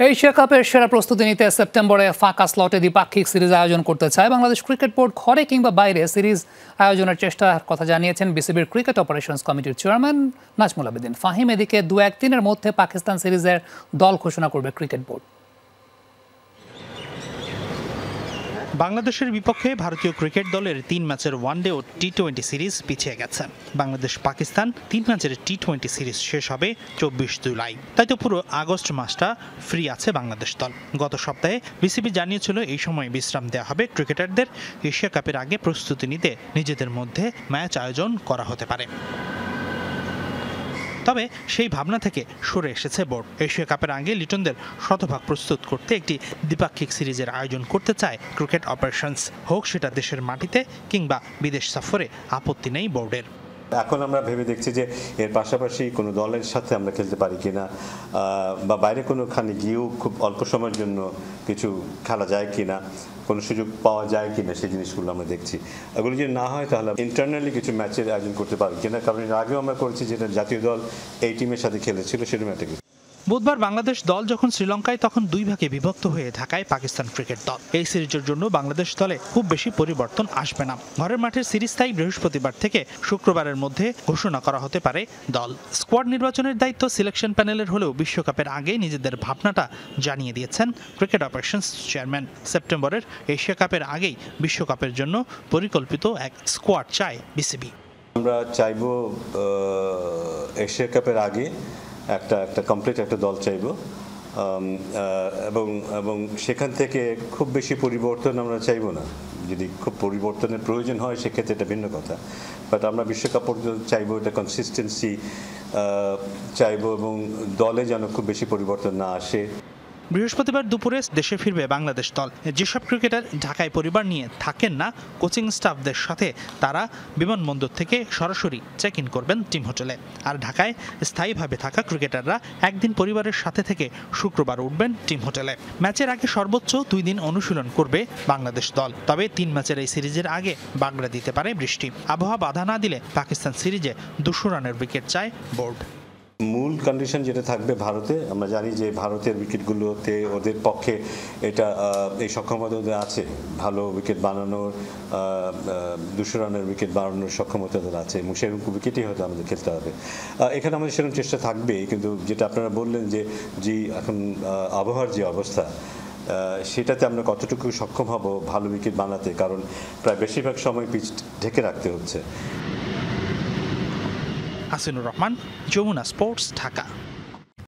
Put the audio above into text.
Asia কাপের সেরা প্রস্তুতি নিতে সেপ্টেম্বরে ফাঁকা স্লটে দ্বিপাক্ষিক সিরিজ আয়োজন করতে চায় বাংলাদেশ ক্রিকেট বোর্ড। ঘরে কিংবা বাইরে সিরিজ আয়োজনের চেষ্টার কথা জানিয়েছেন বিসিবির ক্রিকেট অপারেশনস কমিটির চেয়ারম্যান নাজমুল আবেদিন ফাহিম। এদিকে 2-1 দিনের মধ্যে পাকিস্তান সিরিজের দল ঘোষণা করবে ক্রিকেট বোর্ড। বাংলাদেশের বিপক্ষে ভারতীয় ক্রিকেট দলের 3 ম্যাচের ওয়ানডে ও টি-20 সিরিজ পিছিয়ে গেছে। বাংলাদেশ পাকিস্তান 3 ম্যাচের টি-20 সিরিজ শেষ হবে 24 জুলাই। তাই তো পুরো আগস্ট মাসটা ফ্রি আছে বাংলাদেশ দল। গত সপ্তাহে বিসিবি জানিয়েছিল এই সময় বিশ্রাম দেওয়া হবে ক্রিকেটারদের। এশিয়া কাপের আগে প্রস্তুতি নিতে নিজেদের মধ্যে ম্যাচ আয়োজন করা হতে পারে। তবে সেই ভাবনা থেকে সরে এসেছে বোর্ড। এশিয়া কাপের আগে লিটনদের শতভাগ প্রস্তুত করতে একটি দ্বিপাক্ষিক সিরিজের আয়োজন করতে চায় ক্রিকেট অপারেশনস। হোক সেটা দেশের মাটিতে কিংবা বিদেশ সফরে, আপত্তি নেই বোর্ডের। এখন আমরা ভেবে দেখছি যে এর পাশাপাশি কোনো দলের সাথে আমরা খেলতে পারি কিনা, বা বাইরে কোনোখানে গিয়েও খুব অল্প সময়ের জন্য কিছু খেলা যায় কিনা, কোনো সুযোগ পাওয়া যায় কিনা, সেই জিনিসগুলো আমরা দেখছি। এগুলো যদি না হয় তাহলে ইন্টারনালি কিছু ম্যাচের আয়োজন করতে পারি কিনা, কারণ এর আগেও আমরা করেছি যেটা জাতীয় দল এই টিমের সাথে খেলেছিল সেরকম একটা কিছু। বুধবার বাংলাদেশ দল যখন শ্রীলঙ্কায়, তখন 2 ভাগে বিভক্ত হয়ে থাকায় পাকিস্তান ক্রিকেট দল। এই সিরিজের জন্য বাংলাদেশ দলে খুব বেশি পরিবর্তন আসবে না। ঘরের মাঠের সিরিজ তাই বৃহস্পতিবার থেকে শুক্রবারের মধ্যে ঘোষণা করা হতে পারে দল। স্কোয়াড নির্বাচনের দায়িত্ব সিলেকশন প্যানেলের হলেও বিশ্বকাপের আগে নিজেদের ভাবনাটা জানিয়ে দিয়েছেন ক্রিকেট অপারেশনস চেয়ারম্যান। সেপ্টেম্বরের এশিয়া কাপের আগেই বিশ্বকাপের জন্য পরিকল্পিত এক স্কোয়াড চায় বিসিবি। আমরা চাইব এশিয়া কাপের আগে একটা কমপ্লিট একটা দল চাইব, এবং সেখান থেকে খুব বেশি পরিবর্তন আমরা চাইব না। যদি খুব পরিবর্তনের প্রয়োজন হয় সেক্ষেত্রে এটা ভিন্ন কথা, বাট আমরা বিশ্বকাপ পর্যন্ত চাইবো, এটা কনসিস্টেন্সি চাইবো, এবং দলে যেন খুব বেশি পরিবর্তন না আসে। বৃহস্পতিবার দুপুরে দেশে ফিরবে বাংলাদেশ দল। যেসব ক্রিকেটার ঢাকায় পরিবার নিয়ে থাকেন না, কোচিং স্টাফদের সাথে তারা বিমানবন্দর থেকে সরাসরি চেক ইন করবেন টিম হোটেলে। আর ঢাকায় স্থায়ীভাবে থাকা ক্রিকেটাররা একদিন পরিবারের সাথে থেকে শুক্রবার উঠবেন টিম হোটেলে। ম্যাচের আগে সর্বোচ্চ 2 দিন অনুশীলন করবে বাংলাদেশ দল। তবে 3 ম্যাচের এই সিরিজের আগে বাগড়া দিতে পারে বৃষ্টি। আবহাওয়া বাধা না দিলে পাকিস্তান সিরিজে 200 রানের উইকেট চায় বোর্ড। মূল কন্ডিশন যেটা থাকবে ভারতে, আমরা জানি যে ভারতের উইকেটগুলোতে ওদের পক্ষে এটা এই সক্ষমতা ওদের আছে, ভালো উইকেট বানানোর, 200 রানের উইকেট বানানোর সক্ষমতা ওদের আছে, এবং সেরকম উইকেটই হয়তো আমাদের খেলতে হবে। এখানে আমাদের সেরকম চেষ্টা থাকবে, কিন্তু যেটা আপনারা বললেন যে এখন আবহাওয়ার যে অবস্থা, সেটাতে আমরা কতটুকু সক্ষম হব ভালো উইকেট বানাতে, কারণ প্রায় বেশিরভাগ সময় পিচ ঢেকে রাখতে হচ্ছে। হাসিনুর রহমান, যমুনা স্পোর্টস, ঢাকা।